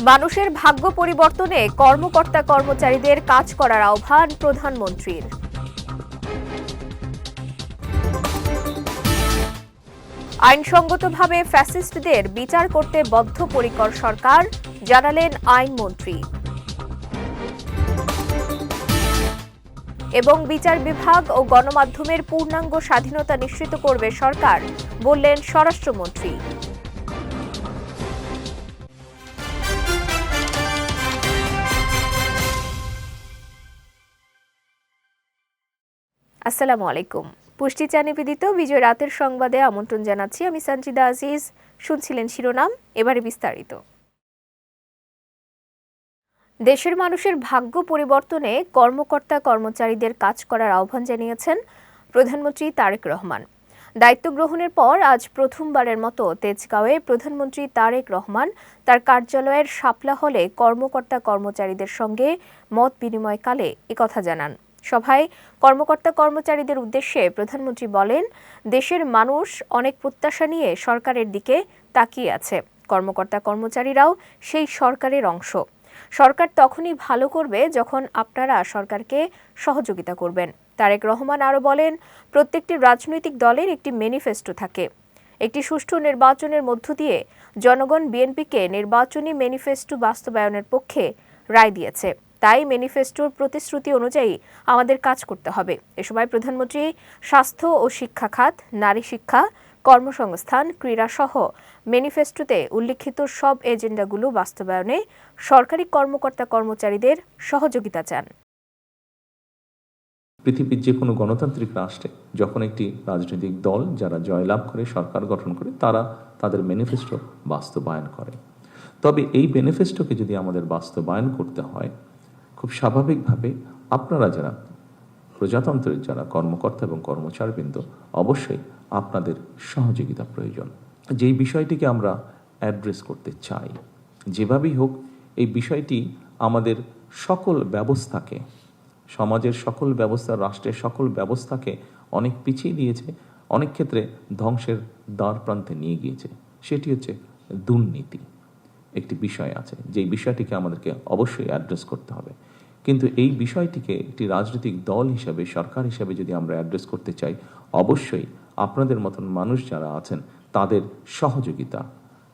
মানুষের ভাগ্য পরিবর্তনে কর্মকর্তা কর্মচারীদের কাজ করার আহ্বান প্রধানমন্ত্রীর। আইনসঙ্গতভাবে ফ্যাসিস্টদের বিচার করতে বদ্ধপরিকর সরকার, জানালেন আইনমন্ত্রী। এবং বিচার বিভাগ ও গণমাধ্যমের পূর্ণাঙ্গ স্বাধীনতা নিশ্চিত করবে সরকার, বললেন স্বরাষ্ট্রমন্ত্রী। আসসালামু আলাইকুম। পুষ্টিচা নিবেদিত বিজয় রাতের সংবাদে আমন্ত্রণ জানাচ্ছি আমি সঞ্জিদা আজিজ। শুনছিলেন শিরোনাম, এবারে বিস্তারিত। দেশের মানুষের ভাগ্য পরিবর্তনে কর্মকর্তা কর্মচারীদের কাজ করার আহ্বান জানিয়েছেন প্রধানমন্ত্রী তারেক রহমান। দায়িত্ব গ্রহণের পর আজ প্রথমবারের মতো তেজগাঁওয়ে প্রধানমন্ত্রী তারেক রহমান তার কার্যালয়ের শাপলা হলে কর্মকর্তা কর্মচারীদের সঙ্গে মত বিনিময়কালে একথা জানান। সভায় কর্মকর্তা কর্মচারীদের উদ্দেশ্যে প্রধানমন্ত্রী বলেন, দেশের মানুষ অনেক প্রত্যাশা নিয়ে সরকারের দিকে তাকিয়ে আছে। কর্মকর্তা কর্মচারীরাও সেই সরকারের অংশ। সরকার তখনই ভালো করবে যখন আপনারা সরকারকে সহযোগিতা করবেন। তারেক রহমান আরও বলেন, প্রত্যেকটি রাজনৈতিক দলের একটি ম্যানিফেস্টো থাকে। একটি সুষ্ঠু নির্বাচনের মধ্য দিয়ে জনগণ বিএনপিকে নির্বাচনী ম্যানিফেস্টো বাস্তবায়নের পক্ষে রায় দিয়েছে। তাই ম্যানিফেস্টোর প্রতিশ্রুতি অনুযায়ী আমাদের কাজ করতে হবে। এ সময় প্রধানমন্ত্রী স্বাস্থ্য ও শিক্ষা খাত, নারী শিক্ষা, কর্মসংস্থান, ক্রীড়া সহ ম্যানিফেস্টোতে উল্লিখিত সব এজেন্ডাগুলো বাস্তবায়নে সরকারি কর্মকর্তা কর্মচারীদের সহযোগিতা চান। পৃথিবীর যে কোনো গণতান্ত্রিক রাষ্ট্রে যখন একটি রাজনৈতিক দল যারা জয়লাভ করে সরকার গঠন করে তারা তাদের ম্যানিফেস্টো বাস্তবায়ন করে। তবে এই ম্যানিফেস্টোকে যদি আমাদের বাস্তবায়ন করতে হয়, খুব স্বাভাবিকভাবে আপনারা যারা প্রজাতন্ত্রের যারা কর্মকর্তা এবং কর্মচারীবৃন্দ, অবশ্যই আপনাদের সহযোগিতা প্রয়োজন। যেই বিষয়টিকে আমরা অ্যাড্রেস করতে চাই, যেভাবেই হোক এই বিষয়টি আমাদের সকল ব্যবস্থাকে, সমাজের সকল ব্যবস্থা, রাষ্ট্রের সকল ব্যবস্থাকে অনেক পিছিয়ে দিয়েছে, অনেক ক্ষেত্রে ধ্বংসের দ্বার প্রান্তে নিয়ে গিয়েছে। সেটি হচ্ছে দুর্নীতি। একটি বিষয় আছে যেই বিষয়টিকে আমাদেরকে অবশ্যই অ্যাড্রেস করতে হবে। কিন্তু এই বিষয়টিকে একটি রাজনৈতিক দল হিসেবে, সরকার হিসেবে যদি আমরা অ্যাড্রেস করতে চাই, অবশ্যই আপনাদের মতন মানুষ যারা আছেন তাদের সহযোগিতা,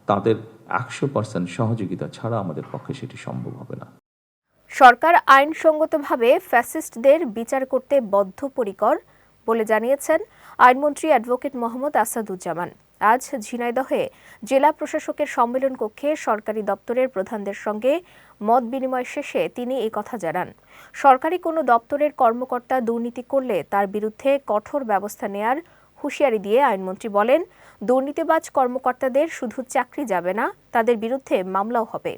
তাদের 100% সহযোগিতা ছাড়া আমাদের পক্ষে সেটি সম্ভব হবে না। সরকার আইনসঙ্গতভাবে ফ্যাসিস্টদের বিচার করতে বদ্ধপরিকর বলে জানিয়েছেন আইনমন্ত্রী অ্যাডভোকেট মোহাম্মদ আসাদুজ্জামান। আজ ঝিনাইদহে জেলা প্রশাসকের সম্মেলন কক্ষে সরকারি দপ্তরের প্রধানদের সঙ্গে মত বিনিময় শেষে তিনি এই কথা জানান। সরকারি কোনো দপ্তরের কর্মকর্তা দুর্নীতি করলে তার বিরুদ্ধে কঠোর ব্যবস্থা নেয়ার হুঁশিয়ারি দিয়ে আইনমন্ত্রী বলেন, দুর্নীতিবাজ কর্মকর্তাদের শুধু চাকরি যাবে না, তাদের বিরুদ্ধে মামলাও হবে।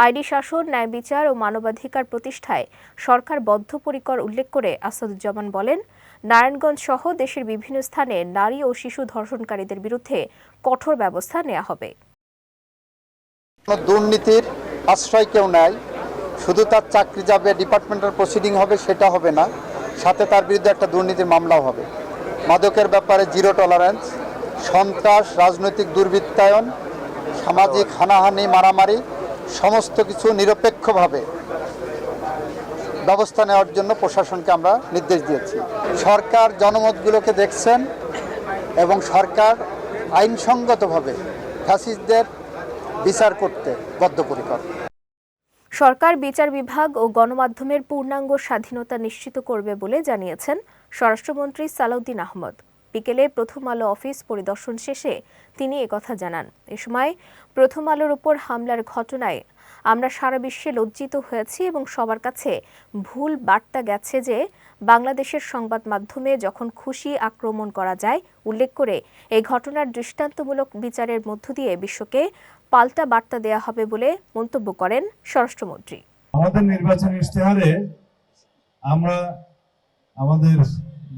আইনি শাসন, ন্যায় বিচার ও মানবাধিকার প্রতিষ্ঠায় সরকার বদ্ধপরিকর উল্লেখ করে আসাদুজ্জামান বলেন, নারায়ণগঞ্জ সহ দেশের বিভিন্ন স্থানে নারী ও শিশু ধর্ষণকারীদের বিরুদ্ধে কঠোর ব্যবস্থা নেওয়া হবে। দুর্নীতির আশ্রয় কেউ নেয়, শুধু তার চাকরি যাবে, ডিপার্টমেন্টাল প্রসিডিং হবে, সেটা হবে না, সাথে তার বিরুদ্ধে একটা দুর্নীতির মামলাও হবে। মাদকের ব্যাপারে জিরো টলারেন্স, সন্ত্রাস, রাজনৈতিক দুর্বৃত্তায়ন, সামাজিক হানাহানি, মারামারি, সমস্ত কিছু নিরপেক্ষভাবে ব্যবস্থা নেওয়ার জন্য প্রশাসনকে আমরা নির্দেশ দিয়েছি। সরকার জনমতগুলোকে দেখছেন এবং সরকার আইনসঙ্গতভাবে ফ্যাসিস্টদের বিচার করতে বদ্ধপরিকর। সরকার বিচার বিভাগ ও গণমাধ্যমের পূর্ণাঙ্গ স্বাধীনতা নিশ্চিত করবে বলে জানিয়েছেন স্বরাষ্ট্রমন্ত্রী সালাউদ্দিন আহমদ। বিকেলে প্রথম আলো অফিস পরিদর্শন শেষে তিনি একথা জানান। এ সময় প্রথম আলোর উপর হামলার ঘটনায় আমরা সারা বিশ্বে লজ্জিত হয়েছি এবং সবার কাছে ভুল বার্তা গেছে যে বাংলাদেশের সংবাদ মাধ্যমে যখন খুশি আক্রমণ করা যায়, উল্লেখ করে এই ঘটনার দৃষ্টান্তমূলক বিচারের মধ্য দিয়ে বিশ্বকে পাল্টা বার্তা দেয়া হবে বলে মন্তব্য করেন স্বরাষ্ট্রমন্ত্রী। আমাদের নির্বাচনী ইশতেহারে আমরা আমাদের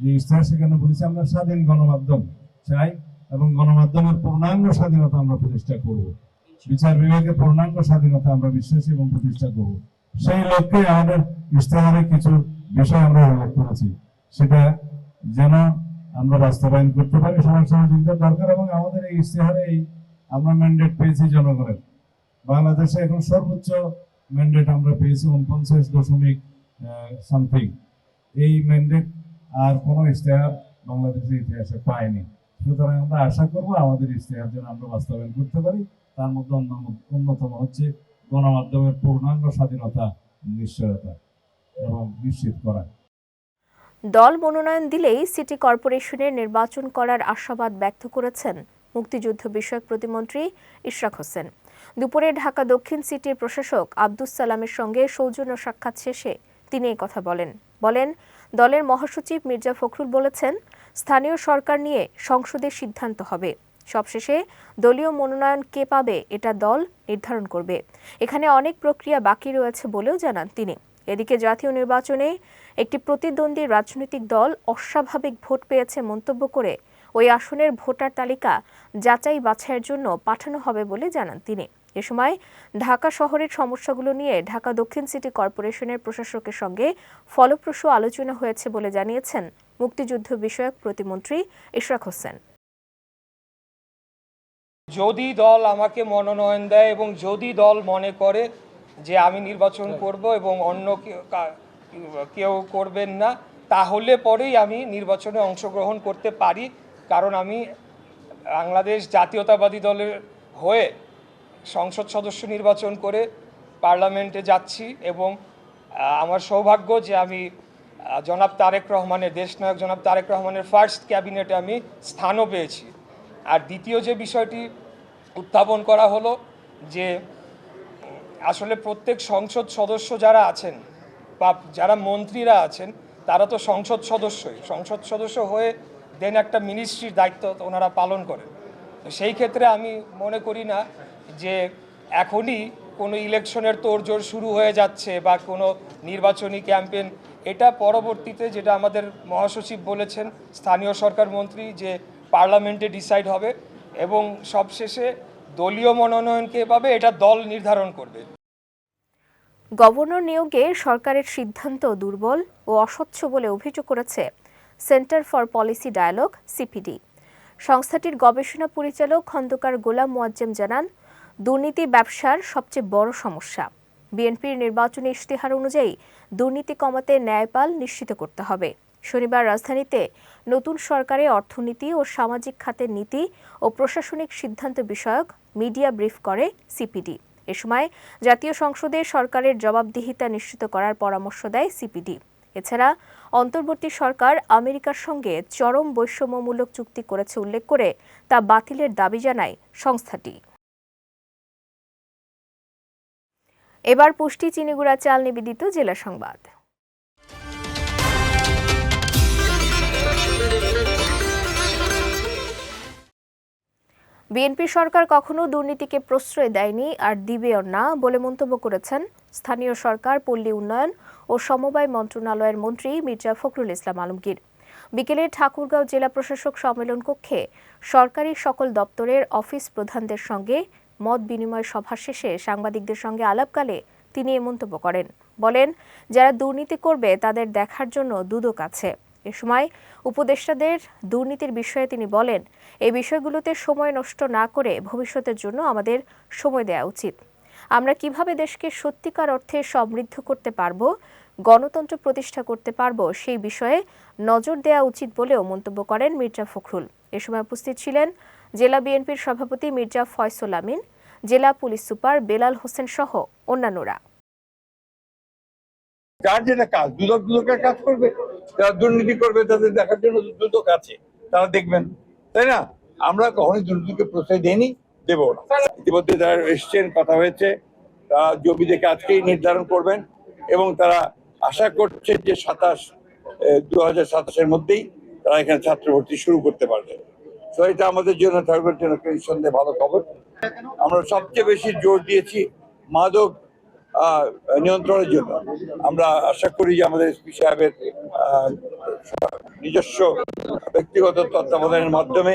যে ইশতেহার সেখানে বলেছি আমরা স্বাধীন গণমাধ্যম চাই এবং গণমাধ্যমের পূর্ণাঙ্গ স্বাধীনতা আমরা প্রতিষ্ঠা করব। বিচার বিভাগের পূর্ণাঙ্গ স্বাধীনতা আমরা বিশ্বাসী এবং প্রতিষ্ঠা করব। সেই লক্ষ্যে আমাদের ইশতেহারে কিছু বিষয় আমরা উল্লেখ করেছি, সেটা যেন আমরা বাস্তবায়ন করতে পারি। সবার সহযোগিতা দরকার এবং আমাদের এই ইশতেহারে আমরা ম্যান্ডেট পেয়েছি জনগণের বাংলাদেশে এখন সর্বোচ্চ ম্যান্ডেট আমরা পেয়েছি 49.সামথিং। এই ম্যান্ডেট আর কোনো ইশতেহার বাংলাদেশের ইতিহাসে পায়নি। সুতরাং আমরা আশা করব আমাদের ইশতেহার যেন আমরা বাস্তবায়ন করতে পারি। তার মধ্যে অন্যতম হচ্ছে গণমাধ্যমের পূর্ণাঙ্গ স্বাধীনতা নিশ্চয়তা এবং নিশ্চিত করা। দল মনোনয়ন দিলেই সিটি কর্পোরেশনের নির্বাচন করার আশাবাদ ব্যক্ত করেছেন মুক্তিযুদ্ধ বিষয়ক প্রতিমন্ত্রী ইশরাক হোসেন। দুপুরে ঢাকা দক্ষিণ সিটির প্রশাসক আব্দুস সালামের সঙ্গে সৌজন্য সাক্ষাৎ শেষে তিনি এই কথা বলেন দলের মহাসচিব মির্জা ফখরুল বলেছেন, স্থানীয় সরকার নিয়ে সংসদে সিদ্ধান্ত হবে। সবশেষে দলীয় মনোনয়ন কে পাবে এটা দল নির্ধারণ করবে। এখানে অনেক প্রক্রিয়া বাকি রয়েছে বলেও জানান তিনি। এদিকে জাতীয় নির্বাচনে একটি প্রতিদ্বন্দ্বী রাজনৈতিক দল অস্বাভাবিক ভোট পেয়েছে মন্তব্য করে ওই আসনের ভোটার তালিকা যাচাই বাছাইয়ের জন্য পাঠানো হবে বলে জানান তিনি। এ সময় ঢাকা শহরের সমস্যাগুলো নিয়ে ঢাকা দক্ষিণ সিটি কর্পোরেশনের প্রশাসকের সঙ্গে ফলপ্রসূ আলোচনা হয়েছে বলে জানিয়েছেন মুক্তিযুদ্ধ বিষয়ক প্রতিমন্ত্রী ইশরাক হোসেন। যদি দল আমাকে মনোনয়ন দেয় এবং যদি দল মনে করে যে আমি নির্বাচন করব এবং অন্য কেউ করবেন না, তাহলে পরেই আমি নির্বাচনে অংশগ্রহণ করতে পারি। কারণ আমি বাংলাদেশ জাতীয়তাবাদী দলের হয়ে সংসদ সদস্য নির্বাচন করে পার্লামেন্টে যাচ্ছি এবং আমার সৌভাগ্য যে আমি জনাব তারেক রহমানের, দেশনায়ক জনাব তারেক রহমানের ফার্স্ট ক্যাবিনেটে আমি স্থানও পেয়েছি। আর দ্বিতীয় যে বিষয়টি উত্থাপন করা হলো যে আসলে প্রত্যেক সংসদ সদস্য যারা আছেন বা যারা মন্ত্রীরা আছেন তারা তো সংসদ সদস্য হয়ে দেন একটা মিনিস্ট্রির দায়িত্ব ওনারা পালন করেন। তো সেই ক্ষেত্রে আমি মনে করি না যে এখনই কোনো ইলেকশনের তোড়জোড় শুরু হয়ে যাচ্ছে বা কোনো নির্বাচনী ক্যাম্পেইন। এটা পরবর্তীতে যেটা আমাদের মহাসচিব বলেছেন, স্থানীয় সরকার মন্ত্রী, যে পার্লামেন্টে ডিসাইড হবে এবং সবশেষে দলীয় মনোনয়ন কে পাবে এটা দল নির্ধারণ করবে। গভর্নর নিয়োগে সরকারের সিদ্ধান্ত দুর্বল ও অস্বচ্ছ বলে অভিযোগ করেছে centre for policy dialogue CPD. সংস্থাটির গবেষণা পরিচালক খন্দকার গোলাম মোয়াজ্জেম জানান, দুর্নীতি ব্যবসার সবচেয়ে বড় সমস্যা। বিএনপির নির্বাচনী ইশতেহার অনুযায়ী দুর্নীতি কমাতে ন্যায়পাল নিশ্চিত করতে হবে। শনিবার রাজধানীতে নতুন সরকারে অর্থনীতি ও সামাজিক খাতের নীতি ও প্রশাসনিক সিদ্ধান্ত বিষয়ক মিডিয়া ব্রিফ করে সিপিডি। এ সময় জাতীয় সংসদে সরকারের জবাবদিহিতা নিশ্চিত করার পরামর্শ দেয় সিপিডি। এছাড়া অন্তর্বর্তী সরকার আমেরিকার সঙ্গে চরম বৈষম্যমূলক চুক্তি করেছে উল্লেখ করে তা বাতিলের দাবি জানায় সংস্থাটি। এবার পুষ্টি চিনিগুড়া চাল নিবেদিত জেলা সংবাদ। বিএনপি সরকার কখনো দুর্নীতিকে প্রশ্রয় দেয়নি আর দিবেও না বলে মন্তব্য করেছেন স্থানীয় সরকার, পল্লী উন্নয়ন ও সমবায় মন্ত্রণালয়ের মন্ত্রী মির্জা ফখরুল ইসলাম আলমগীর। বিকেলে ঠাকুরগাঁও জেলা প্রশাসক সম্মেলন কক্ষে সরকারি সকল দপ্তরের অফিস প্রধানদের সঙ্গে মত বিনিময় সভা শেষে সাংবাদিকদের সঙ্গে আলাপকালে তিনি এ মন্তব্য করেন। বলেন, যারা দুর্নীতি করবে তাদের দেখার জন্য দুদক আছে। এ সময় উপদেষ্টাদের দুর্নীতির বিষয়ে তিনি বলেন, এই বিষয়গুলোতে সময় নষ্ট না করে ভবিষ্যতের জন্য আমাদের সময় দেওয়া উচিত। আমরা কিভাবে দেশকে সত্যিকার অর্থে সমৃদ্ধ করতে পারব, গণতন্ত্র প্রতিষ্ঠা করতে পারব, সেই বিষয়ে নজর দেওয়া উচিত বলেও মন্তব্য করেন মির্জা ফখরুল। এ সময় উপস্থিত ছিলেন জেলা বিএনপির সভাপতি মির্জা ফয়সল আমিন, জেলা পুলিশ সুপার বেলাল হোসেন সহ অন্যান্যরা। যার যেটা কাজ, দুদকের কাজ করবে, যারা দুর্নীতি করবে তাদের দেখার জন্য দুদক আছে, তারা দেখবেন, তাই না? আমরা কখনোই দুর্নীতিকে প্রশ্রয় দেইনি, দেবো না। ইতিমধ্যে যারা এসছেন, কথা হয়েছে, তারা জমি দেখে আজকেই নির্ধারণ করবেন এবং তারা আশা করছে যে 2027-এর মধ্যেই তারা এখানে ছাত্র ভর্তি শুরু করতে পারবে। তো এটা আমাদের জন্য, সরকারের জন্য নিঃসন্দেহে ভালো খবর। আমরা সবচেয়ে বেশি জোর দিয়েছি মাদক নিয়ন্ত্রণের জন্য। আমরা আশা করি যে আমাদের এসপি সাহেবের নিজস্ব ব্যক্তিগত তত্ত্বাবধানের মাধ্যমে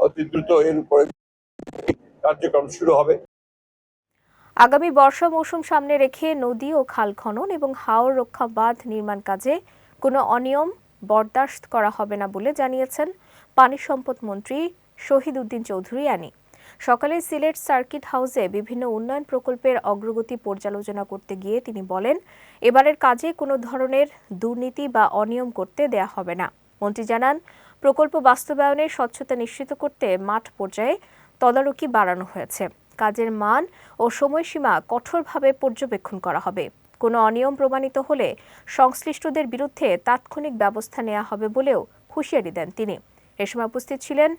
অতি দ্রুত এর উপরে কার্যক্রম শুরু হবে। আগামী বর্ষা মৌসুম সামনে রেখে নদী ও খাল খনন এবং হাওর রক্ষা বাঁধ নির্মাণ কাজে কোনো অনিয়ম বরদাস্ত করা হবে না বলে জানিয়েছেন পানি সম্পদ মন্ত্রী শহীদ উদ্দিন চৌধুরী আনি। সকালে সিলেট সার্কিট হাউসে বিভিন্ন উন্নয়ন প্রকল্পের অগ্রগতি পর্যালোচনা করতে গিয়ে তিনি বলেন, এবারের কাজে কোনো ধরনের দুর্নীতি বা অনিয়ম করতে দেয়া হবে না। মন্ত্রী জানান, প্রকল্প বাস্তবায়নে স্বচ্ছতা নিশ্চিত করতে মাঠ পর্যায়ে তদারকি বাড়ানো হয়েছে। কাজের মান ও সময়সীমা কঠোরভাবে পর্যবেক্ষণ করা হবে। কোনো অনিয়ম প্রমাণিত হলে সংশ্লিষ্টদের বিরুদ্ধে তাৎক্ষণিক ব্যবস্থা নেওয়া হবে বলেও হুঁশিয়ারি দেন তিনি। এ সময় উপস্থিত ছিলেন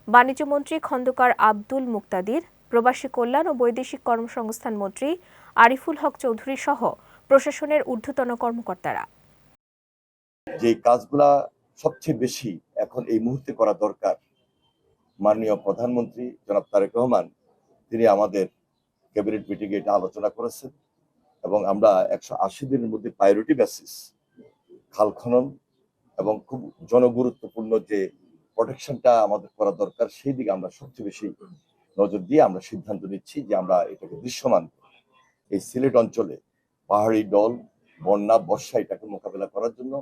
বাণিজ্যমন্ত্রী খন্দকার আব্দুল মুক্তাদির, প্রবাসী কল্যাণ ও বৈদেশিক কর্মসংস্থান মন্ত্রী আরিফুল হক চৌধুরী সহ প্রশাসনের ঊর্ধ্বতন কর্মকর্তারা। যে কাজগুলা সবচেয়ে বেশি এখন এই মুহূর্তে করা দরকার, মাননীয় প্রধানমন্ত্রী জনাব তারেক রহমান তিনি আমাদের ক্যাবিনেট মিটিংয়ে এটা আলোচনা করেছেন এবং আমরা 180 দিনের মধ্যে প্রায়োরিটি বেসিস খাল খনন এবং খুব জনগুরুত্বপূর্ণ যে প্রোটেকশনটা আমাদের করা দরকার সেই দিকে আমরা সবচেয়ে বেশি নজর দিয়ে আমরা সিদ্ধান্ত নিচ্ছি যে আমরা এটাকে দৃশ্যমান এই সিলেট অঞ্চলে পাহাড়ি ডল, বন্যা, বর্ষা এটাকে মোকাবেলা করার জন্য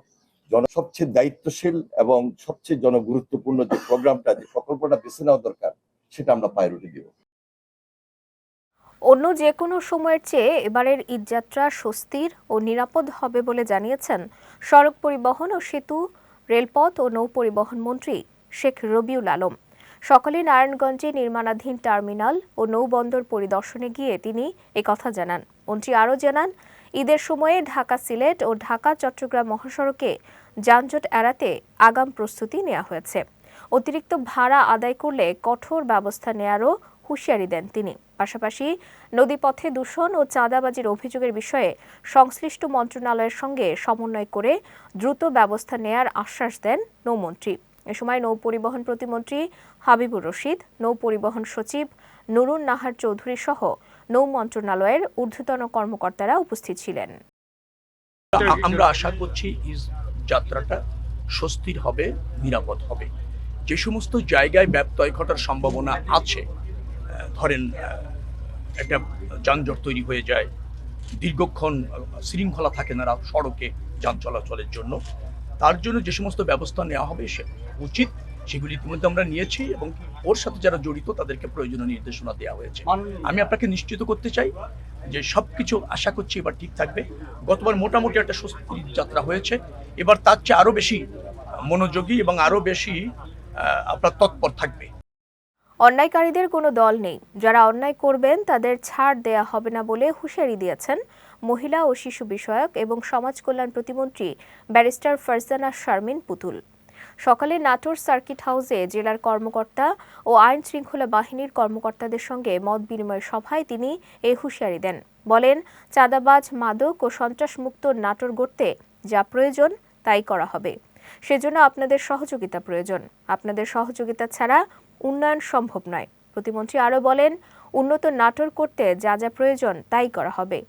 সবচেয়ে দায়িত্বশীল এবং সবচেয়ে জনগুরুত্বপূর্ণ যে প্রোগ্রামটা, যে প্রকল্পটা বেছে নেওয়া দরকার সেটা আমরা প্রায়োরিটি দিব। অন্য যে কোনো সময়ের চেয়ে এবারের ঈদযাত্রা স্বস্তির ও নিরাপদ হবে বলে জানিয়েছেন সড়ক পরিবহন ও সেতু, রেলপথ ও নৌ পরিবহন মন্ত্রী শেখ রবিউল আলম। সকালে নারায়ণগঞ্জে নির্মাণাধীন টার্মিনাল ও নৌবন্দর পরিদর্শনে গিয়ে তিনি একথা জানান। মন্ত্রী আরও জানান, ঈদের সময়ে ঢাকা সিলেট ও ঢাকা চট্টগ্রাম মহাসড়কে যানজট এড়াতে আগাম প্রস্তুতি নেওয়া হয়েছে। অতিরিক্ত ভাড়া আদায় করলে কঠোর ব্যবস্থা নেওয়ারও হুঁশিয়ারি দেন তিনি। পাশাপাশি নদীপথে দূষণ ও চাঁদাবাজির অভিযোগের বিষয়ে সংশ্লিষ্ট মন্ত্রণালয়ের সঙ্গে সমন্বয় করে দ্রুত ব্যবস্থা নেয়ার আশ্বাস দেন নৌমন্ত্রী। এ সময় নৌ পরিবহন প্রতিমন্ত্রী হাবিবুর রশিদ, নৌ পরিবহন সচিব নুরুন নাহার চৌধুরী সহ নৌ মন্ত্রণালয়ের ঊর্ধ্বতন কর্মকর্তারা উপস্থিত ছিলেন। আমরা আশা করছি এই যাত্রাটা স্বস্তির হবে, নিরাপদ হবে। যে সমস্ত জায়গায় ব্যত্যয় ঘটার সম্ভাবনা আছে, ধরেন একটা যানজট তৈরি হয়ে যায়, দীর্ঘক্ষণ শৃঙ্খলা থাকে না সড়কে যান চলাচলের জন্য, তার জন্য যে সমস্ত ব্যবস্থা নেওয়া হবে সে উচিত সেগুলি ইতিমধ্যে আমরা নিয়েছি এবং ওর সাথে যারা জড়িত তাদেরকে প্রয়োজনীয় নির্দেশনা দেওয়া হয়েছে। আমি আপনাকে নিশ্চিত করতে চাই যে সবকিছু আশা করছি এবার ঠিক থাকবে। গতবার মোটামুটি একটা স্বস্তির যাত্রা হয়েছে, এবার তার চেয়ে আরো বেশি মনোযোগী এবং আরো বেশি আপনার তৎপর থাকবে। অন্যায়কারীদের কোনো দল নেই, যারা অন্যায় করবেন তাদের ছাড় দেয়া হবে না বলে হুঁশিয়ারি দিয়েছেন মহিলা ও শিশু বিষয়ক এবং সমাজ কল্যাণ প্রতিমন্ত্রী ব্যারিস্টার ফারজানা শারমিন পুতুল। সকালে নাটোর সার্কিট হাউসে জেলার কর্মকর্তা ও আইন শৃঙ্খলা বাহিনীর কর্মকর্তাদের সঙ্গে মত বিনিময় সভায় তিনি এই হুঁশিয়ারি দেন। বলেন, চাঁদাবাজ, মাদক ও সন্ত্রাসমুক্ত নাটোর গড়তে যা প্রয়োজন তাই করা হবে। সেজন্য আপনাদের সহযোগিতা প্রয়োজন। আপনাদের সহযোগিতা ছাড়া উন্নয়ন সম্ভব নয়। প্রতিমন্ত্রী আরও বলেন, উন্নত নাটোর করতে যা যা প্রয়োজন তাই করা হবে।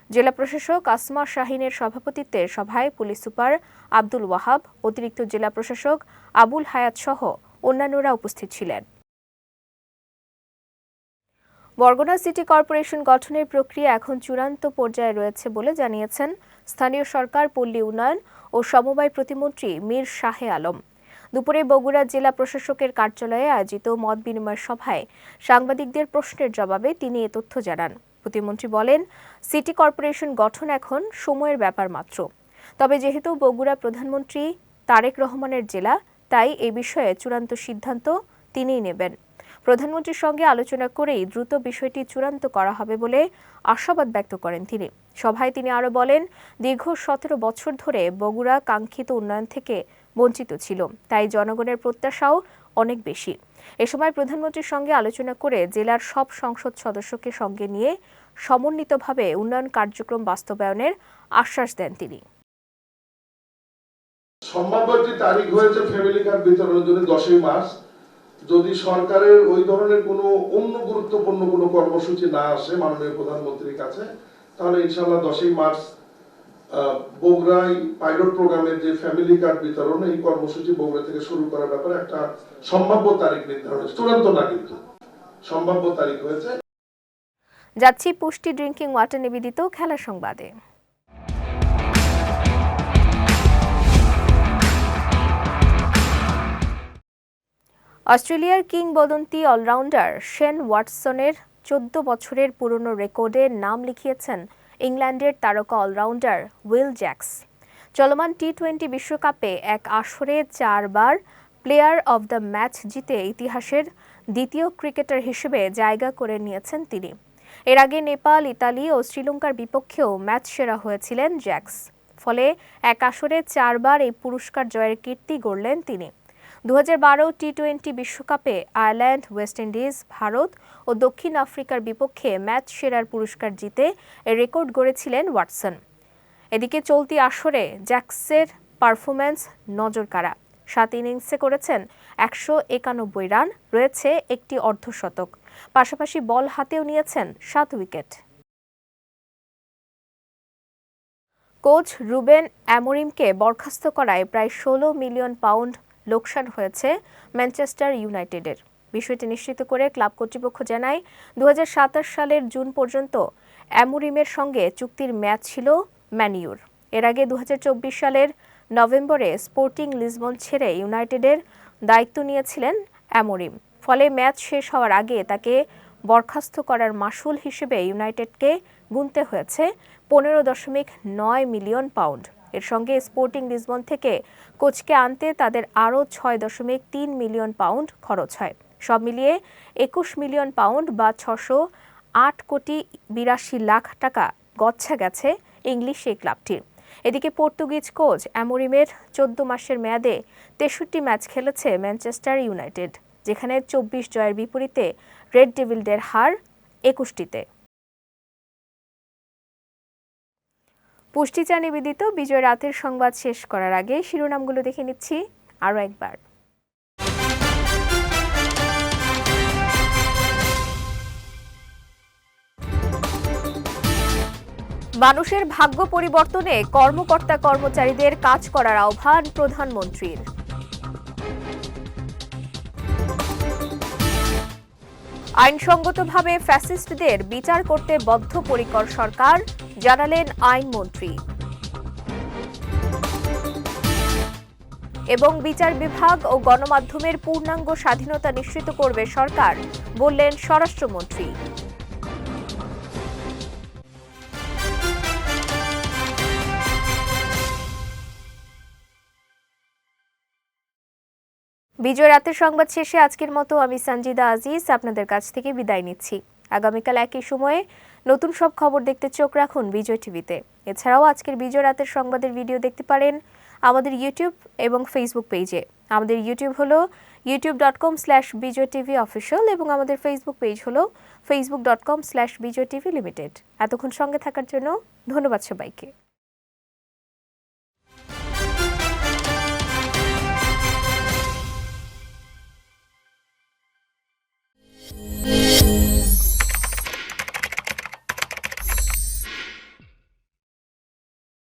জেলা প্রশাসক আসমা শাহিনের সভাপতিত্বে সভায় পুলিশ সুপার আব্দুল ওয়াহাব, অতিরিক্ত জেলা প্রশাসক আবুল হায়াত সহ অন্যান্যরা উপস্থিত ছিলেন। বরগুনা সিটি কর্পোরেশন গঠনের প্রক্রিয়া এখন চূড়ান্ত পর্যায়ে রয়েছে বলে জানিয়েছেন স্থানীয় সরকার, পল্লী উন্নয়ন ও সমবায় প্রতিমন্ত্রী মীর শাহে আলম। দুপুরে বগুড়া জেলা প্রশাসকের কার্যালয়ে আয়োজিত মত বিনিময় সভায় সাংবাদিকদের প্রশ্নের জবাবে তিনি এ তথ্য জানান। প্রতিমন্ত্রী বলেন, সিটি কর্পোরেশন গঠন এখন সময়ের ব্যাপার মাত্র। তবে যেহেতু বগুড়া প্রধানমন্ত্রী তারেক রহমানের জেলা, তাই এ বিষয়ে চূড়ান্ত সিদ্ধান্ত তিনিই নেবেন। প্রধানমন্ত্রীর সঙ্গে আলোচনা করেই দ্রুত বিষয়টি চূড়ান্ত করা হবে বলে আশাবাদ ব্যক্ত করেন তিনি। সভায় তিনি আরও বলেন, দীর্ঘ 17 বছর ধরে বগুড়া কাঙ্ক্ষিত উন্নয়ন থেকে বঞ্চিত ছিল, তাই জনগণের প্রত্যাশাও অনেক বেশি। এ সময় প্রধানমন্ত্রীর সঙ্গে আলোচনা করে জেলার সব সংসদ সদস্যকে সঙ্গে নিয়ে সমন্বিতভাবে উন্নয়ন কার্যক্রম বাস্তবায়নের আশ্বাস দেন তিনি। সম্ভাব্য একটি তারিখ হয়েছে ফ্যামিলি কার্ড বিতরণের জন্য 10ই মার্চ। যদি সরকারের ওই ধরনের কোনো অন্য গুরুত্বপূর্ণ কোনো কর্মসূচি না আসে মাননীয় প্রধানমন্ত্রীর কাছে, তাহলে ইনশাআল্লাহ 10ই মার্চ বগুড়ায় পাইলট প্রোগ্রামের যে ফ্যামিলি কার্ড বিতরণ, এই কর্মসূচি বগুড়া থেকে শুরু করার ব্যাপারে একটা সম্ভাব্য তারিখ নির্ধারণ হয়েছে। চূড়ান্ত না, কিন্তু সম্ভাব্য তারিখ হয়েছে। যাচ্ছি পুষ্টি ড্রিঙ্কিং ওয়াটার নিবেদিত খেলা সংবাদে। অস্ট্রেলিয়ার কিংবদন্তি অলরাউন্ডার শেন ওয়াটসনের 14 বছরের পুরনো রেকর্ডে নাম লিখিয়েছেন ইংল্যান্ডের তারকা অলরাউন্ডার উইল জ্যাক্স। চলমান টি-20 বিশ্বকাপে এক আসরে 4 বার প্লেয়ার অব দ্য ম্যাচ জিতে ইতিহাসের দ্বিতীয় ক্রিকেটার হিসেবে জায়গা করে নিয়েছেন তিনি। এর আগে নেপাল, ইতালি ও শ্রীলঙ্কার বিপক্ষেও ম্যাচ সেরা হয়েছিলেন জ্যাক্স। ফলে এক আসরে 4 বার এই পুরস্কার জয়ের কীর্তি গড়লেন তিনি। 2012 টি-20 বিশ্বকাপে আয়ারল্যান্ড, ওয়েস্ট ইন্ডিজ, ভারত ও দক্ষিণ আফ্রিকার বিপক্ষে ম্যাচ সেরার পুরস্কার জিতে এই রেকর্ড গড়েছিলেন ওয়াটসন। এদিকে চলতি আসরে জ্যাক্সের পারফরম্যান্স নজরকাড়া। 7 ইনিংসে করেছেন 191 রান, রয়েছে একটি অর্ধশতক, পাশাপাশি বল হাতেও নিয়েছেন 7 উইকেট। কোচ রুবেন অ্যামোরিমকে বরখাস্ত করায় প্রায় 16 মিলিয়ন পাউন্ড লোকসান হয়েছে ম্যানচেস্টার ইউনাইটেডের। বিষয়টি নিশ্চিত করে ক্লাব কর্তৃপক্ষ জানায় 2027 সালের জুন পর্যন্ত অ্যামোরিমের সঙ্গে চুক্তির মেয়াদ ছিল ম্যান ইউর। এর আগে 2024 সালের নভেম্বরে স্পোর্টিং লিসবন ছেড়ে ইউনাইটেডের দায়িত্ব নিয়েছিলেন অ্যামোরিম। ফলে ম্যাচ শেষ হওয়ার আগে তাকে বরখাস্ত করার মাশুল হিসেবে ইউনাইটেডকে গুনতে হয়েছে 15.9 মিলিয়ন পাউন্ড। এর সঙ্গে স্পোর্টিং লিসবন থেকে কোচকে আনতে তাদের আরও 6.3 মিলিয়ন পাউন্ড খরচ হয়। সব মিলিয়ে 21 মিলিয়ন পাউন্ড বা 608 কোটি 82 লাখ টাকা গচ্ছা গেছে ইংলিশ এই ক্লাবটির। এদিকে পর্তুগিজ কোচ অ্যামোরিমের 14 মাসের মেয়াদে 63 ম্যাচ খেলেছে ম্যানচেস্টার ইউনাইটেড, যেখানে 24 জয়ের বিপরীতে রেড ডেভিলদের হার 21টিতে। পুষ্টিচা নিবেদিত বিজয় রাতের সংবাদ শেষ করার আগে শিরোনামগুলো দেখে নিচ্ছি আরও একবার। মানুষের ভাগ্য পরিবর্তনে কর্মকর্তা কর্মচারীদের কাজ করার আহ্বান প্রধানমন্ত্রীর। আইনসঙ্গতভাবে ফ্যাসিস্টদের বিচার করতে বদ্ধপরিকর সরকার, জানালেন আইনমন্ত্রী। এবং বিচার বিভাগ ও গণমাধ্যমের পূর্ণাঙ্গ স্বাধীনতা নিশ্চিত করবে সরকার, বললেন স্বরাষ্ট্রমন্ত্রী। বিজয় রাতের সংবাদ শেষে আজকের মতো আমি সঞ্জিদা আজিজ আপনাদের কাছ থেকে বিদায় নিচ্ছি। আগামীকাল একই সময়ে নতুন সব খবর দেখতে চোখ রাখুন বিজয় টিভিতে। এছাড়াও আজকের বিজয় রাতের সংবাদের ভিডিও দেখতে পারেন আমাদের ইউটিউব এবং ফেসবুক পেজে। আমাদের ইউটিউব হলো youtube.com/bijaytvofficial এবং আমাদের ফেসবুক পেজ হলো facebook.com/bijaytvlimited। এতক্ষণ সঙ্গে থাকার জন্য ধন্যবাদ সবাইকে।